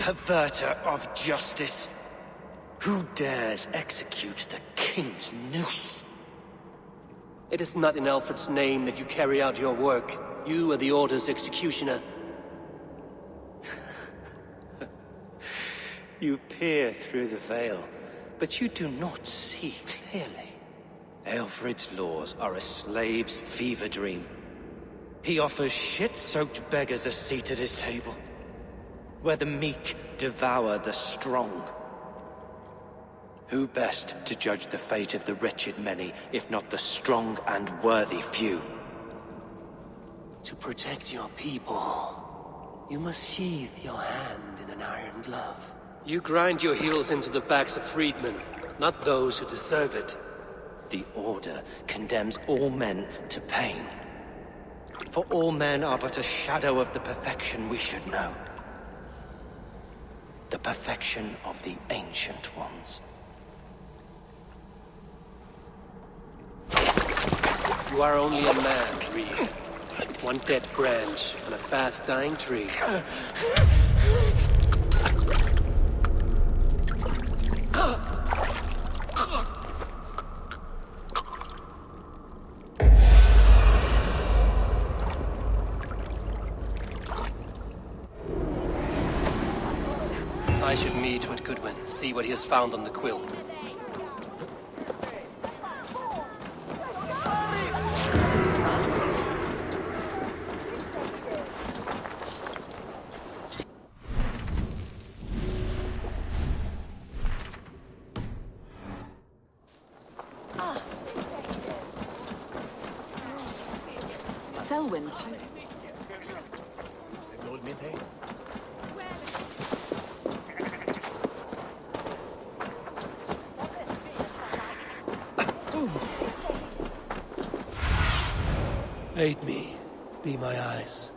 perverter of justice. Who dares execute the king's noose? It is not in Alfred's name that you carry out your work. You are the Order's executioner. You peer through the veil, but you do not see clearly. Alfred's laws are a slave's fever dream. He offers shit-soaked beggars a seat at his table, where the meek devour the strong. Who best to judge the fate of the wretched many, if not the strong and worthy few? To protect your people, you must sheathe your hand in an iron glove. You grind your heels into the backs of freedmen, not those who deserve it. The Order condemns all men to pain. For all men are but a shadow of the perfection we should know. The perfection of the Ancient Ones. You are only a man, Reed. One dead branch on a fast-dying tree. I should meet with Goodwin, see what he has found on the quill. Selwyn. Aid me. Be my eyes.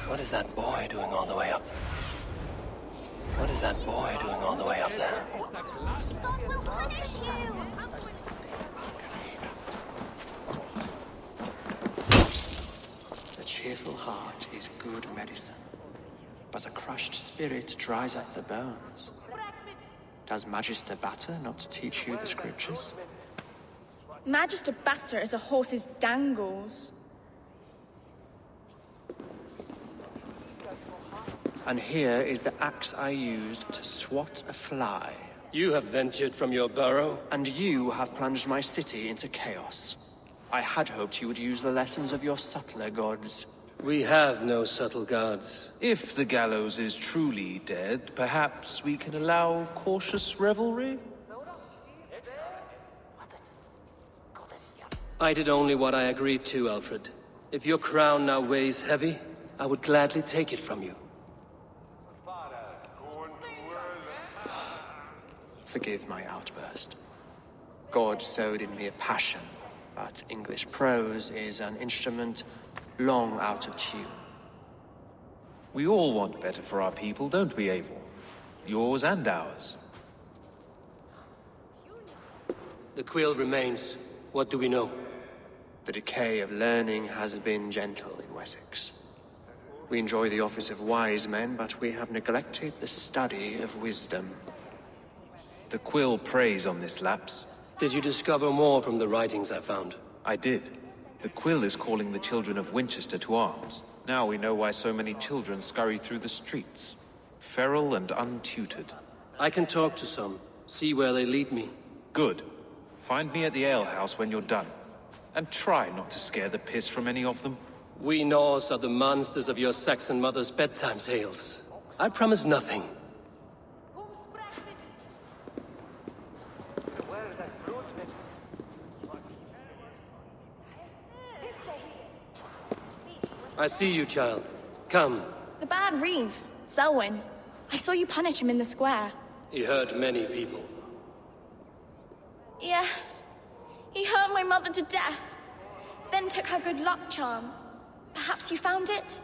What is that boy doing all the way up there? What is that boy doing all the way up there? God will punish you! The cheerful heart is good medicine, but a crushed spirit dries up the bones. Does Magister Batter not teach you the scriptures? Magister Batter is a horse's dangles. And here is the axe I used to swat a fly. You have ventured from your burrow? And you have plunged my city into chaos. I had hoped you would use the lessons of your subtler gods. We have no subtle gods. If the gallows is truly dead, perhaps we can allow cautious revelry? I did only what I agreed to, Alfred. If your crown now weighs heavy, I would gladly take it from you. Forgive my outburst. God sowed in me a passion, but English prose is an instrument long out of tune. We all want better for our people, don't we, Eivor? Yours and ours. The quill remains. What do we know? The decay of learning has been gentle in Wessex. We enjoy the office of wise men, but we have neglected the study of wisdom. The quill preys on this lapse. Did you discover more from the writings I found? I did. The quill is calling the children of Winchester to arms. Now we know why so many children scurry through the streets. Feral and untutored. I can talk to some, see where they lead me. Good. Find me at the alehouse when you're done. And try not to scare the piss from any of them. We Norse are the monsters of your Saxon mother's bedtime tales. I promise nothing. I see you, child. Come. The bad Reeve, Selwyn. I saw you punish him in the square. He hurt many people. Yes. He hurt my mother to death. Then took her good luck charm. Perhaps you found it?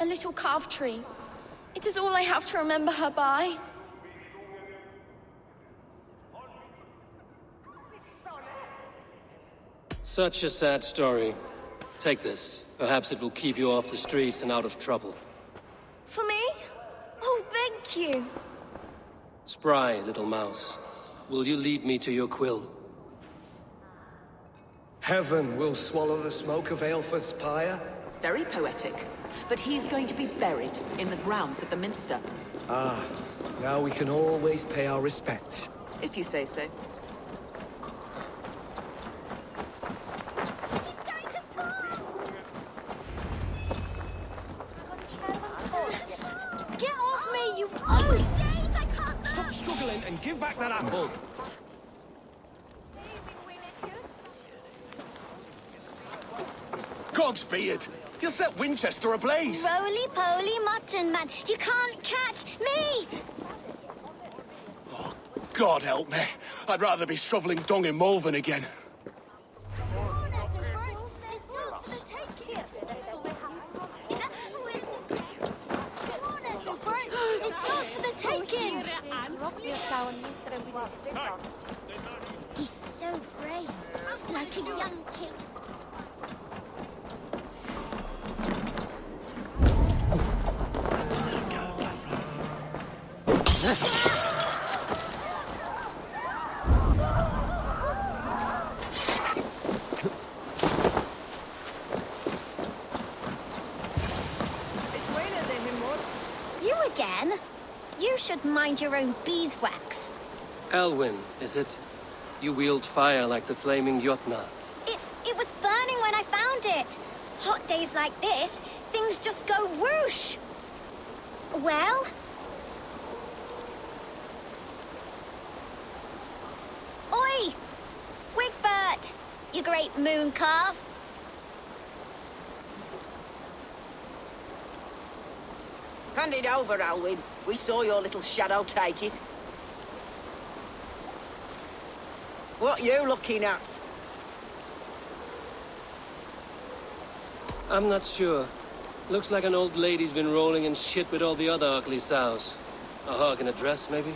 A little carved tree. It is all I have to remember her by. Such a sad story. Take this. Perhaps it will keep you off the streets and out of trouble. For me? Oh, thank you. Spry, little mouse. Will you lead me to your quill? Heaven will swallow the smoke of Aelfred's pyre? Very poetic. But he's going to be buried in the grounds of the Minster. Ah, now we can always pay our respects. If you say so. Get off me, you ugly days! I can't. Stop struggling and give back that apple! Cogsbeard! You'll set Winchester ablaze! Roly-poly mutton man, you can't catch me! Oh, God help me. I'd rather be shoveling dung in Malvern again. He's so brave, like a young king. You again? You should mind your own beeswax. Elwyn, is it? You wield fire like the flaming Jotnar. It was burning when I found it. Hot days like this, things just go whoosh. Well? Oi! Wigbert! You great moon calf. Hand it over, Alwyn. We saw your little shadow take it. What you looking at? I'm not sure. Looks like an old lady's been rolling in shit with all the other ugly sows. A hug and a dress, maybe?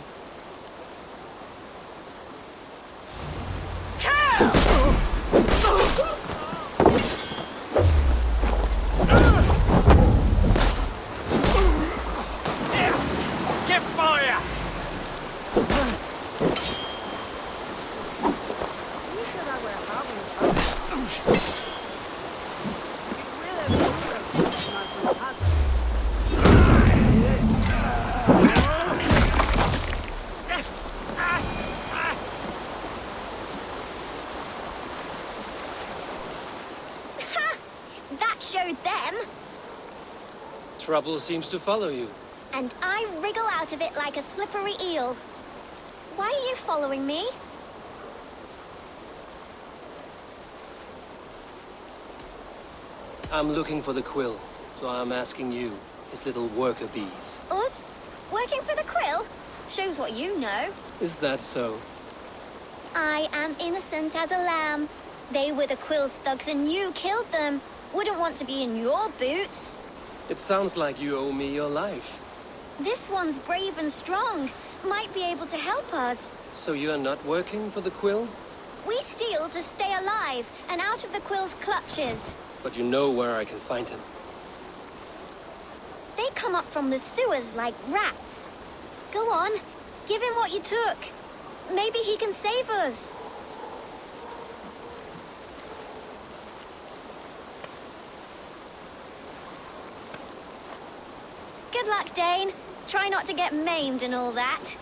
Get fire! That showed them. Trouble seems to follow you. And I wriggle out of it like a slippery eel. Why are you following me? I'm looking for the quill, so I'm asking you, his little worker bees. Us? Working for the quill? Shows what you know. Is that so? I am innocent as a lamb. They were the quill's thugs and you killed them. Wouldn't want to be in your boots. It sounds like you owe me your life. This one's brave and strong. Might be able to help us. So you're not working for the quill? We steal to stay alive and out of the quill's clutches. But you know where I can find him. They come up from the sewers like rats. Go on, give him what you took. Maybe he can save us. Good luck, Dane. Try not to get maimed and all that.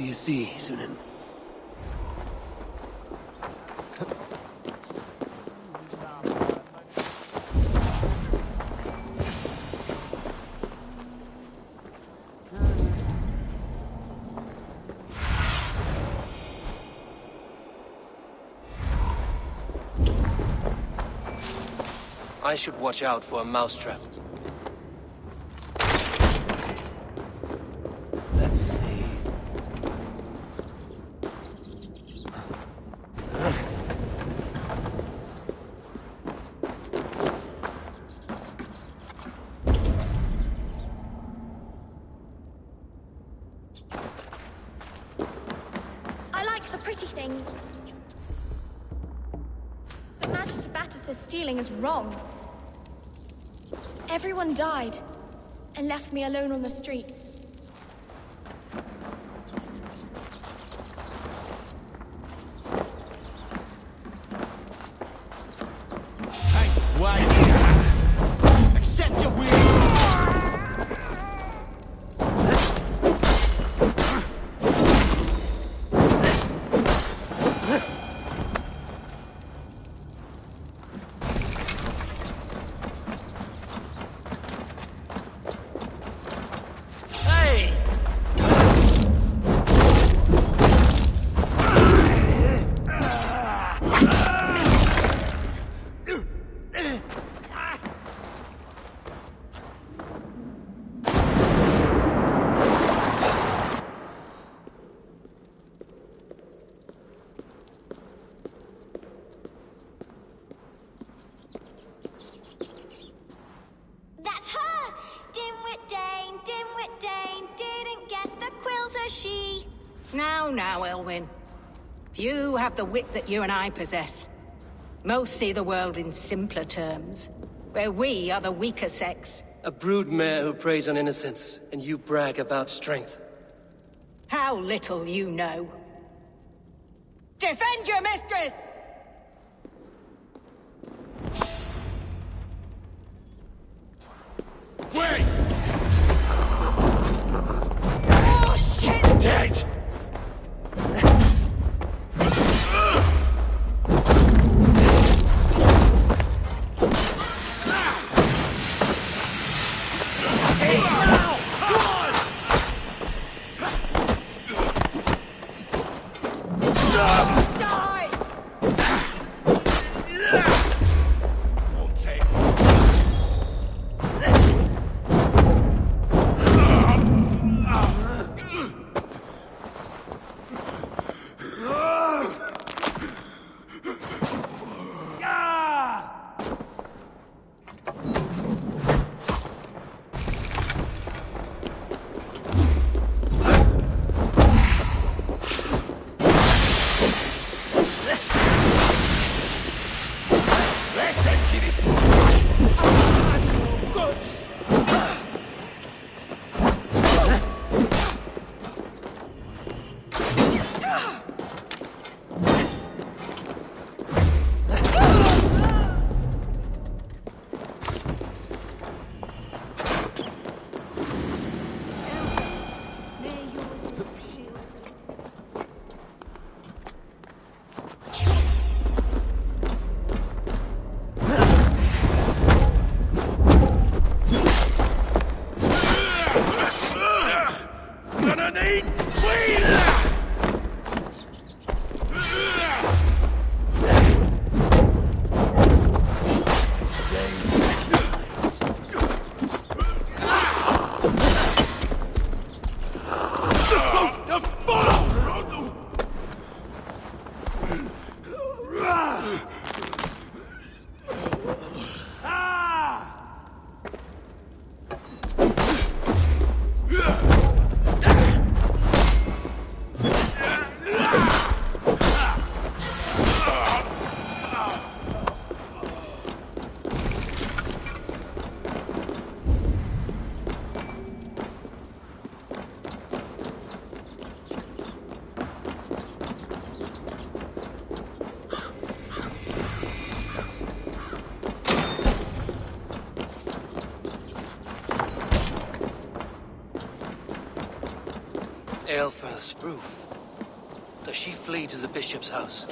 do you see, Sunan? I should watch out for a mousetrap. Let's see. I like the pretty things. But Magister Batter says stealing is wrong. Everyone died and left me alone on the streets. Hey, wait here! Accept your will! That's her! Dimwit Dane, didn't guess the quill's a she. Now, Elwyn. Few have the wit that you and I possess. Most see the world in simpler terms, where we are the weaker sex. A broodmare who preys on innocence, and you brag about strength. How little you know. Defend your mistress! Wait! Oh, shit! Dead! roof. Does she flee to the bishop's house?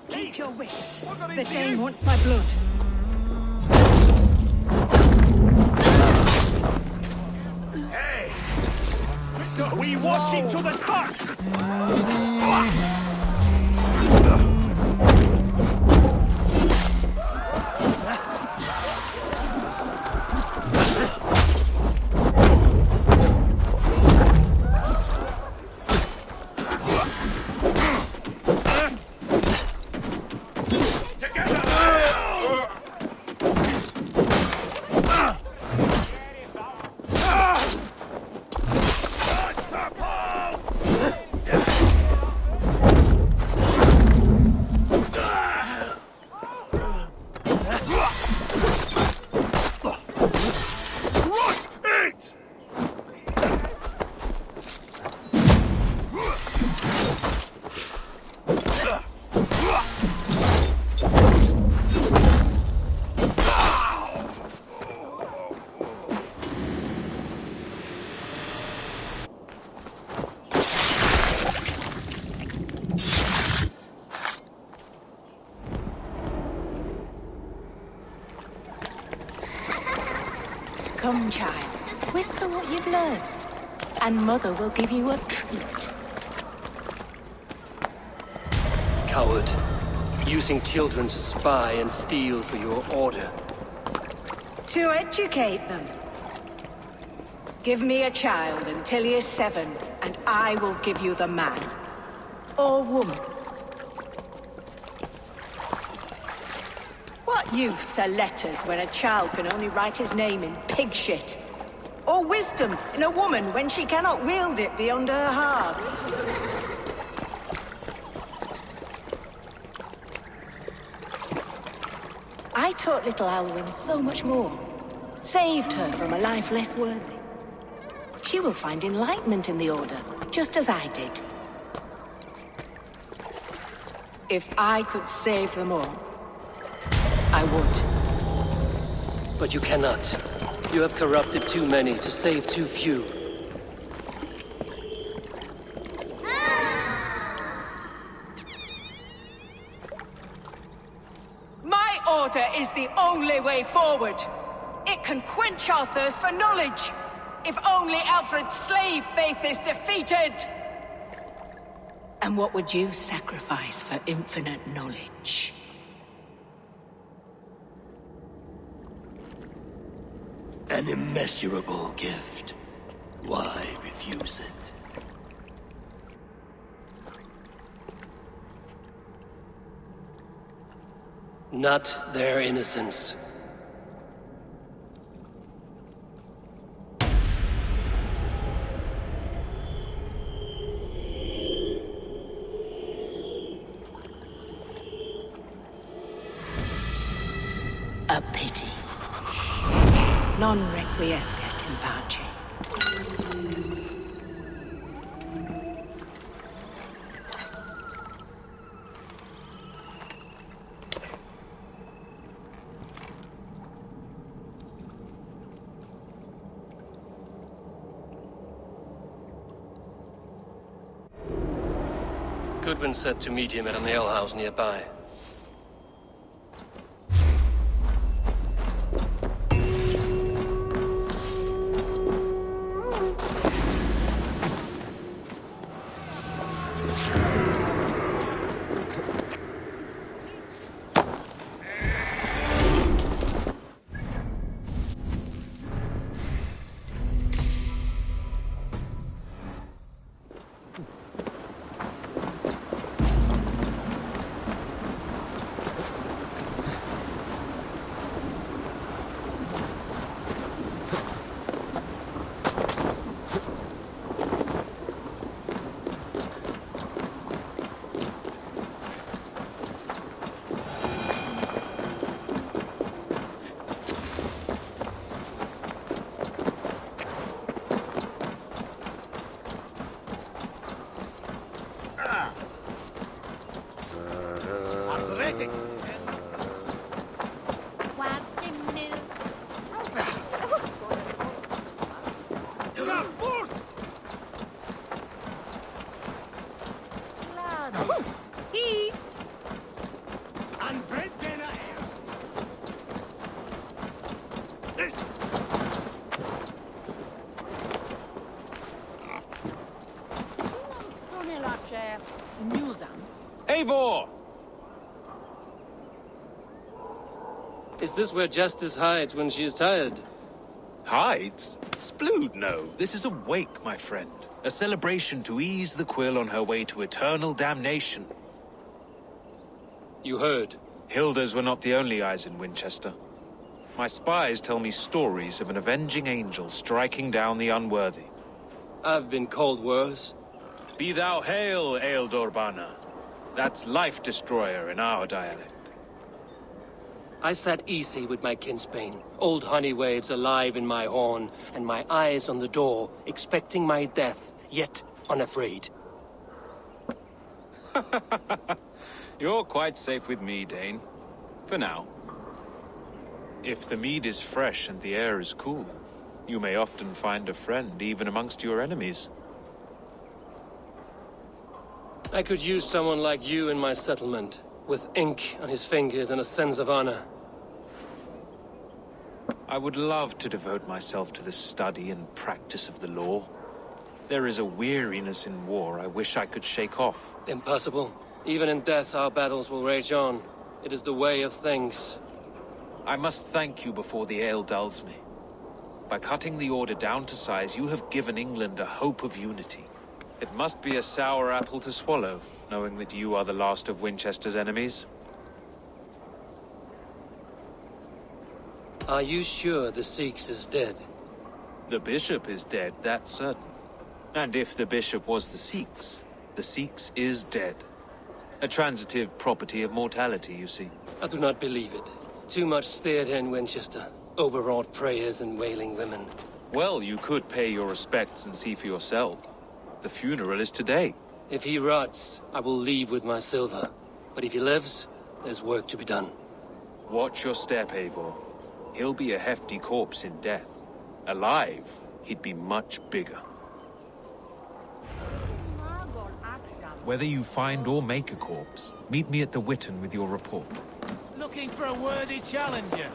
Keep your wits. The Dane wants my blood. Hey! We watch each other's backs! Come, child. Whisper what you've learned, and Mother will give you a treat. Coward. Using children to spy and steal for your order. To educate them. Give me a child until he is 7, and I will give you the man. Or woman. What use are letters when a child can only write his name in pig shit? Or wisdom in a woman when she cannot wield it beyond her heart? I taught little Alwyn so much more. Saved her from a life less worthy. She will find enlightenment in the Order, just as I did. If I could save them all, I would. But you cannot. You have corrupted too many to save too few. My order is the only way forward. It can quench our thirst for knowledge. If only Alfred's slave faith is defeated. And what would you sacrifice for infinite knowledge? An immeasurable gift. Why refuse it? Not their innocence. A pity. Non requiescat in pace. Goodwin said to meet him at an alehouse nearby. Eivor! Is this where Justice hides when she is tired? Hides? Splood, no. This is a wake, my friend. A celebration to ease the Quill on her way to eternal damnation. You heard. Hilda's were not the only eyes in Winchester. My spies tell me stories of an avenging angel striking down the unworthy. I've been called worse. Be thou hail, Ealdor. That's Life Destroyer in our dialect. I sat easy with my kinsbane, old honey waves alive in my horn, and my eyes on the door, expecting my death, yet unafraid. You're quite safe with me, Dane. For now. If the mead is fresh and the air is cool, you may often find a friend even amongst your enemies. I could use someone like you in my settlement, with ink on his fingers and a sense of honor. I would love to devote myself to the study and practice of the law. There is a weariness in war I wish I could shake off. Impossible. Even in death, our battles will rage on. It is the way of things. I must thank you before the ale dulls me. By cutting the Order down to size, you have given England a hope of unity. It must be a sour apple to swallow, knowing that you are the last of Winchester's enemies. Are you sure the Sikhs is dead? The bishop is dead, that's certain. And if the bishop was the Sikhs is dead. A transitive property of mortality, you see. I do not believe it. Too much theater in Winchester. Overwrought prayers and wailing women. Well, you could pay your respects and see for yourself. The funeral is today. If he rots, I will leave with my silver. But if he lives, there's work to be done. Watch your step, Eivor. He'll be a hefty corpse in death. Alive, he'd be much bigger. Whether you find or make a corpse, meet me at the Witten with your report. Looking for a worthy challenger.